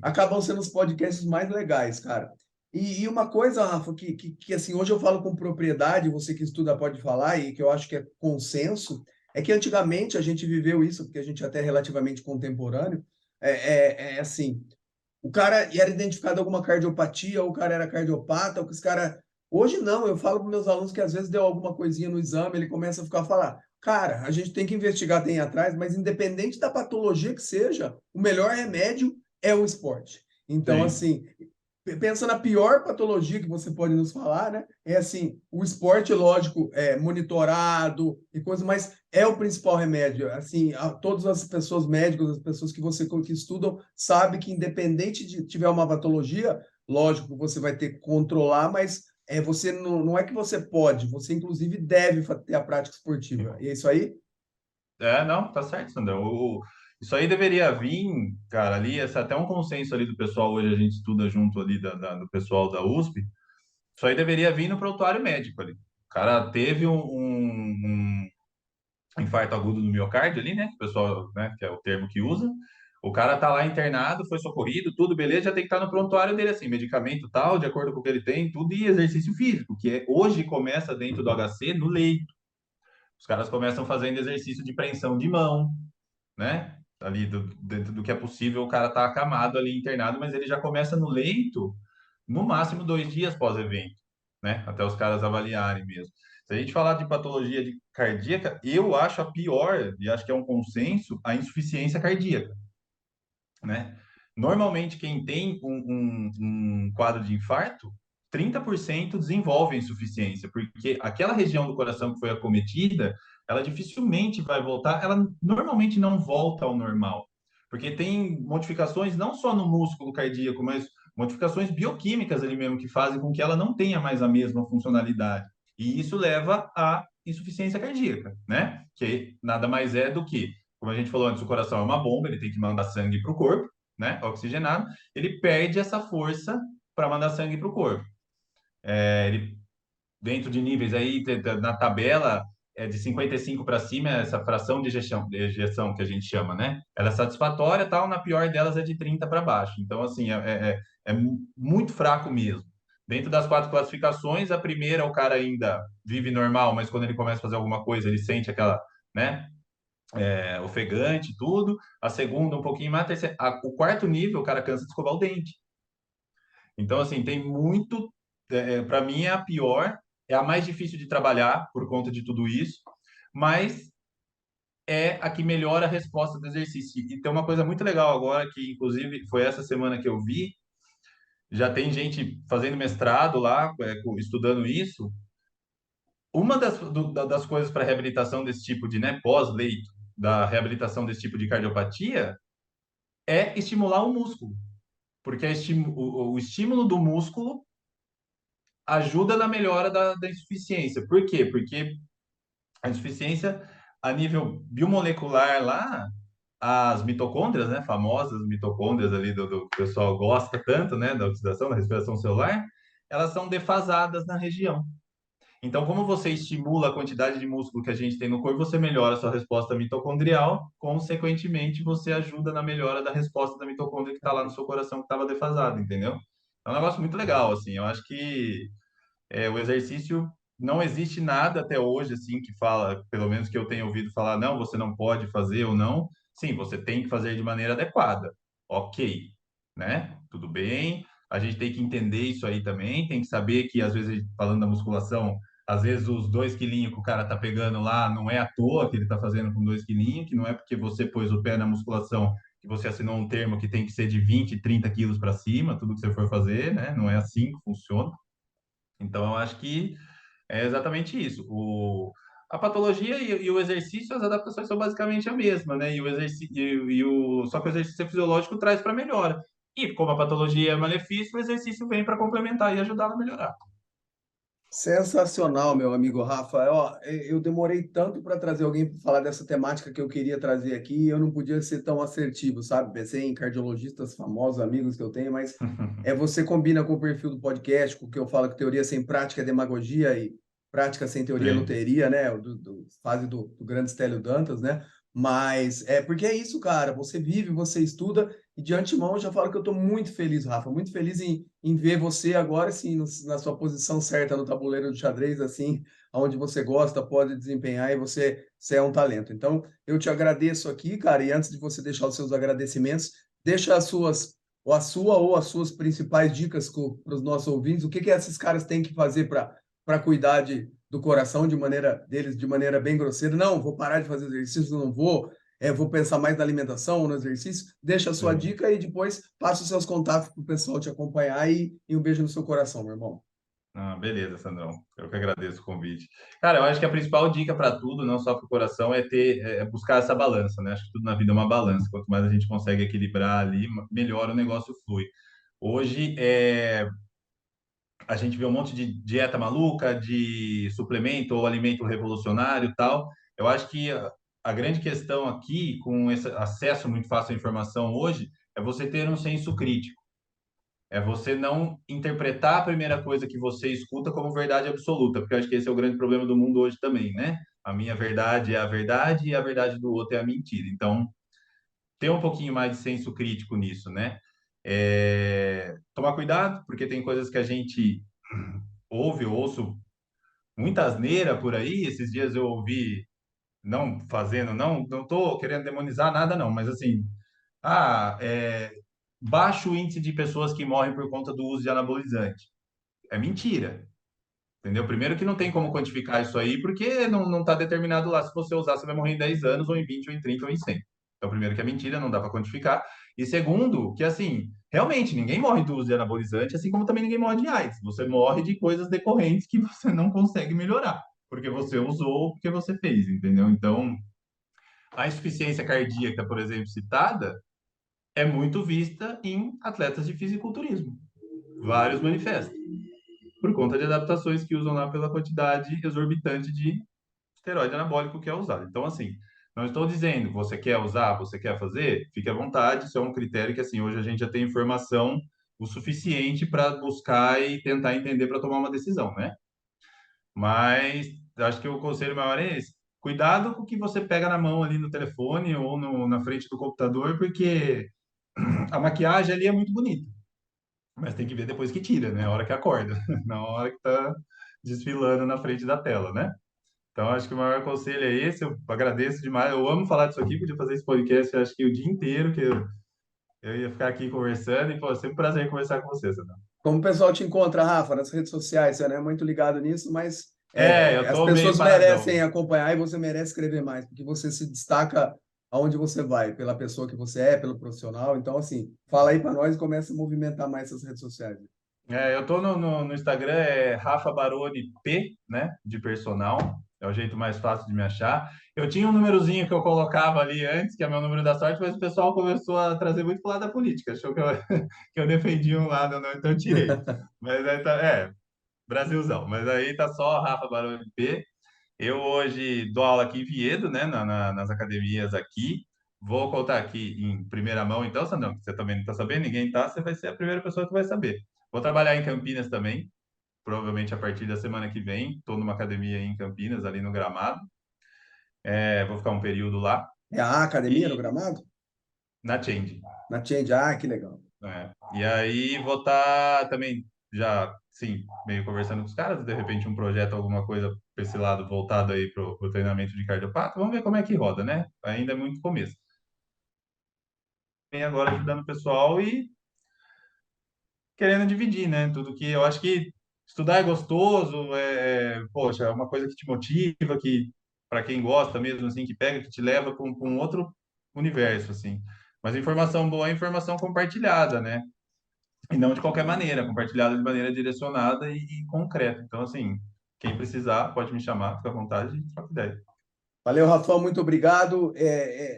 acabam sendo os podcasts mais legais, cara. E uma coisa, Rafa, que assim, hoje eu falo com propriedade, você que estuda pode falar, e que eu acho que é consenso, é que antigamente a gente viveu isso, porque a gente é até relativamente contemporâneo, é assim, o cara era identificado alguma cardiopatia, ou o cara era cardiopata, ou que os cara. Hoje não, eu falo para meus alunos que às vezes deu alguma coisinha no exame, ele começa a ficar a falar, cara, a gente tem que investigar, tem atrás, mas independente da patologia que seja, o melhor remédio é o esporte. Então, Sim. assim, pensa na pior patologia que você pode nos falar, né? É assim, o esporte, lógico, é monitorado e coisa, mas é o principal remédio. Assim, todas as pessoas médicas, as pessoas que estudam, sabem que independente de tiver uma patologia, lógico, você vai ter que controlar, mas você não é que você pode, você inclusive deve ter a prática esportiva. E é isso aí? Não, tá certo, Sandrão. Isso aí deveria vir, cara, ali, esse é até um consenso ali do pessoal, hoje a gente estuda junto ali do pessoal da USP, isso aí deveria vir no prontuário médico ali. O cara teve um infarto agudo no miocárdio ali, né, que o pessoal, né, que é o termo que usa, o cara tá lá internado, foi socorrido, tudo beleza, já tem que estar no prontuário dele, assim, medicamento tal, de acordo com o que ele tem, tudo, e exercício físico, hoje começa dentro do HC no leito. Os caras começam fazendo exercício de preensão de mão, né? Ali dentro do que é possível, o cara tá acamado ali internado, mas ele já começa no leito, no máximo 2 dias pós-evento, né? Até os caras avaliarem mesmo. Se a gente falar de patologia cardíaca, eu acho a pior, e acho que é um consenso, a insuficiência cardíaca, né? Normalmente, quem tem um quadro de infarto, 30% desenvolve insuficiência, porque aquela região do coração que foi acometida, ela dificilmente vai voltar, ela normalmente não volta ao normal, porque tem modificações não só no músculo cardíaco, mas modificações bioquímicas ali mesmo, que fazem com que ela não tenha mais a mesma funcionalidade. E isso leva à insuficiência cardíaca, né? Que nada mais é do que, como a gente falou antes, o coração é uma bomba, ele tem que mandar sangue para o corpo, né? Oxigenado, ele perde essa força para mandar sangue para o corpo. Ele, dentro de níveis aí, na tabela, de 55 para cima, essa fração de ejeção que a gente chama, né? Ela é satisfatória, tal, na pior delas é de 30 para baixo. Então, assim, é muito fraco mesmo. Dentro das 4 classificações, a primeira, o cara ainda vive normal, mas quando ele começa a fazer alguma coisa, ele sente aquela, né, ofegante, tudo. A segunda, um pouquinho mais. O quarto nível, o cara cansa de escovar o dente. Então, assim, tem muito. Para mim, é a pior, é a mais difícil de trabalhar por conta de tudo isso, mas é a que melhora a resposta do exercício. E tem uma coisa muito legal agora, que inclusive foi essa semana que eu vi, já tem gente fazendo mestrado lá, estudando isso. Uma das coisas para reabilitação desse tipo de, né, pós-leito, da reabilitação desse tipo de cardiopatia, é estimular o músculo, porque o estímulo do músculo ajuda na melhora da insuficiência. Por quê? Porque a insuficiência, a nível biomolecular lá, as mitocôndrias, né, famosas mitocôndrias ali do que o pessoal gosta tanto, né, da oxidação, da respiração celular, elas são defasadas na região. Então, como você estimula a quantidade de músculo que a gente tem no corpo, você melhora a sua resposta mitocondrial, consequentemente, você ajuda na melhora da resposta da mitocôndria que está lá no seu coração que estava defasado, entendeu? É um negócio muito legal, assim. Eu acho que o exercício, não existe nada até hoje, assim, que fala, pelo menos que eu tenho ouvido falar, não, você não pode fazer ou não. Sim, você tem que fazer de maneira adequada. Ok, né? Tudo bem. A gente tem que entender isso aí também, tem que saber que, às vezes, falando da musculação, às vezes os 2 quilinhos que o cara tá pegando lá não é à toa que ele tá fazendo com 2 quilinhos, que não é porque você pôs o pé na musculação que você assinou um termo que tem que ser de 20, 30 quilos para cima, tudo que você for fazer, né? Não é assim que funciona. Então, eu acho que é exatamente isso. A patologia e o exercício, as adaptações são basicamente a mesma, né? E o exercício, só que o exercício fisiológico traz para melhora. E como a patologia é malefício, o exercício vem para complementar e ajudar a melhorar. Sensacional, meu amigo Rafa. Ó, eu demorei tanto para trazer alguém para falar dessa temática que eu queria trazer aqui, e eu não podia ser tão assertivo, sabe? Pensei em cardiologistas famosos, amigos que eu tenho, mas você combina com o perfil do podcast, com o que eu falo que teoria sem prática é demagogia e prática sem teoria é Sim, loteria, né? Fase do grande Stélio Dantas, né? Mas é porque é isso, cara. Você vive, você estuda, e de antemão eu já falo que eu estou muito feliz, Rafa, muito feliz em ver você agora, sim, na sua posição certa no tabuleiro de xadrez, assim, onde você gosta, pode desempenhar e você é um talento. Então, eu te agradeço aqui, cara, e antes de você deixar os seus agradecimentos, deixa ou a sua ou as suas principais dicas para os nossos ouvintes, o que que esses caras têm que fazer para cuidar do coração de maneira bem grosseira. Não, vou parar de fazer exercício, não vou, vou pensar mais na alimentação ou no exercício. Deixa a sua sim. dica e depois passa os seus contatos para o pessoal te acompanhar e um beijo no seu coração, meu irmão. Ah, beleza, Sandrão. Eu que agradeço o convite. Cara, eu acho que a principal dica para tudo, não só para o coração, é buscar essa balança, né? Acho que tudo na vida é uma balança. Quanto mais a gente consegue equilibrar ali, melhor o negócio flui. Hoje, a gente vê um monte de dieta maluca, de suplemento ou alimento revolucionário e tal. Eu acho que a grande questão aqui, com esse acesso muito fácil à informação hoje, é você ter um senso crítico. É você não interpretar a primeira coisa que você escuta como verdade absoluta, porque eu acho que esse é o grande problema do mundo hoje também, né? A minha verdade é a verdade e a verdade do outro é a mentira. Então, ter um pouquinho mais de senso crítico nisso, né? Tomar cuidado, porque tem coisas que a gente ouve, eu ouço muita asneira por aí. Esses dias eu ouvi, não fazendo, não tô querendo demonizar nada, não, mas assim, ah, é, baixo índice de pessoas que morrem por conta do uso de anabolizante. É mentira, entendeu? Primeiro que não tem como quantificar isso aí, porque não está determinado lá. Se você usar, você vai morrer em 10 anos, ou em 20 ou em 30 ou em 100. Então, primeiro que é mentira, não dá para quantificar. E segundo, que assim, realmente ninguém morre do uso de anabolizante, assim como também ninguém morre de AIDS. Você morre de coisas decorrentes que você não consegue melhorar, porque você usou ou porque você fez, entendeu? Então, a insuficiência cardíaca, por exemplo, citada, é muito vista em atletas de fisiculturismo. Vários manifestam por conta de adaptações que usam lá pela quantidade exorbitante de esteroide anabólico que é usado. Então, assim, não estou dizendo você quer usar, você quer fazer, fique à vontade, isso é um critério que, assim, hoje a gente já tem informação o suficiente para buscar e tentar entender para tomar uma decisão, né? Mas acho que o conselho maior é esse. Cuidado com o que você pega na mão ali no telefone ou na frente do computador, porque a maquiagem ali é muito bonita. Mas tem que ver depois que tira, né? A hora que acorda, na hora que tá desfilando na frente da tela, né? Então, acho que o maior conselho é esse. Eu agradeço demais. Eu amo falar disso aqui, podia fazer esse podcast, acho que o dia inteiro, que eu ia ficar aqui conversando. E, pô, sempre um prazer conversar com você, Sandra. Como o pessoal te encontra, Rafa, nas redes sociais? Você não é muito ligado nisso, mas Eu as tô meio pessoas paradão. merecem acompanhar e você merece escrever mais, porque você se destaca aonde você vai, pela pessoa que você é, pelo profissional. Então, assim, fala aí para nós e começa a movimentar mais essas redes sociais. Eu tô no Instagram, é Rafa Baroni P, né? De personal. É o jeito mais fácil de me achar. Eu tinha um númerozinho que eu colocava ali antes, que é meu número da sorte, mas o pessoal começou a trazer muito pro lado da política. Achou que eu, que eu defendia um lado, não, então eu tirei. Mas aí tá, Brasilzão. Mas aí tá só Rafa Baroni P. Eu hoje dou aula aqui em Viedo, né? Nas academias aqui. Vou contar aqui em primeira mão, então, Sandrão, que você também não está sabendo, ninguém tá, você vai ser a primeira pessoa que vai saber. Vou trabalhar em Campinas também, provavelmente a partir da semana que vem. Estou numa academia aí em Campinas, ali no Gramado. Vou ficar um período lá. É a academia no E Gramado? na Change. Na Change. Ah, que legal. E aí vou estar também já, sim, meio conversando com os caras, de repente um projeto, alguma coisa para esse lado voltado aí para o treinamento de cardiopata. Vamos ver como é que roda, né? Ainda é muito começo. Vem agora ajudando o pessoal e querendo dividir, né? Tudo que eu acho que estudar é gostoso, poxa, é uma coisa que te motiva, que para quem gosta mesmo, assim, que pega, que te leva para um outro universo, assim. Mas informação boa é informação compartilhada, né? E não de qualquer maneira, compartilhada de maneira direcionada e concreta. Então, assim, quem precisar pode me chamar, fica à vontade e troca ideia. Valeu, Rafael, muito obrigado.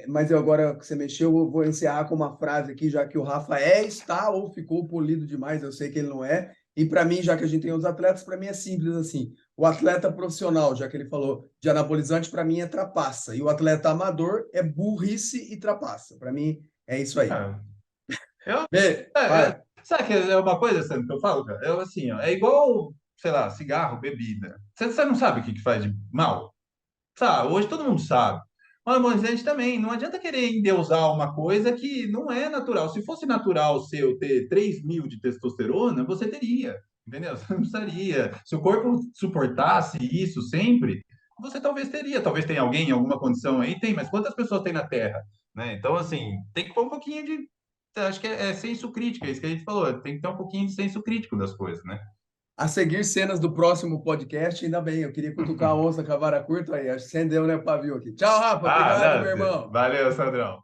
Mas eu agora que você mexeu, eu vou encerrar com uma frase aqui, já que o Rafa está ou ficou polido demais, eu sei que ele não é. E para mim, já que a gente tem os atletas, para mim é simples assim. O atleta profissional, já que ele falou de anabolizante, para mim é trapaça. E o atleta amador é burrice e trapaça. Para mim é isso aí. Ah, eu, Vai. sabe que é uma coisa, Sandro, que eu falo, cara? Eu, assim, ó, é igual, sei lá, cigarro, bebida. Você não sabe o que faz de mal? Sabe, hoje todo mundo sabe. Mas a gente também, não adianta querer endeusar uma coisa que não é natural. Se fosse natural seu ter 3.000 de testosterona, você teria, entendeu? Você não precisaria. Se o corpo suportasse isso sempre, você talvez teria. Talvez tenha alguém em alguma condição aí, tem, mas quantas pessoas tem na Terra? Né? Então, assim, tem que pôr um pouquinho de. Acho que é senso crítico, é isso que a gente falou. Tem que ter um pouquinho de senso crítico das coisas, né? A seguir cenas do próximo podcast, ainda bem. Eu queria cutucar a onça com a vara curta aí. Acendeu, né, o pavio aqui. Tchau, Rafa. Ah, Obrigado, meu não, irmão. valeu, Sandrão.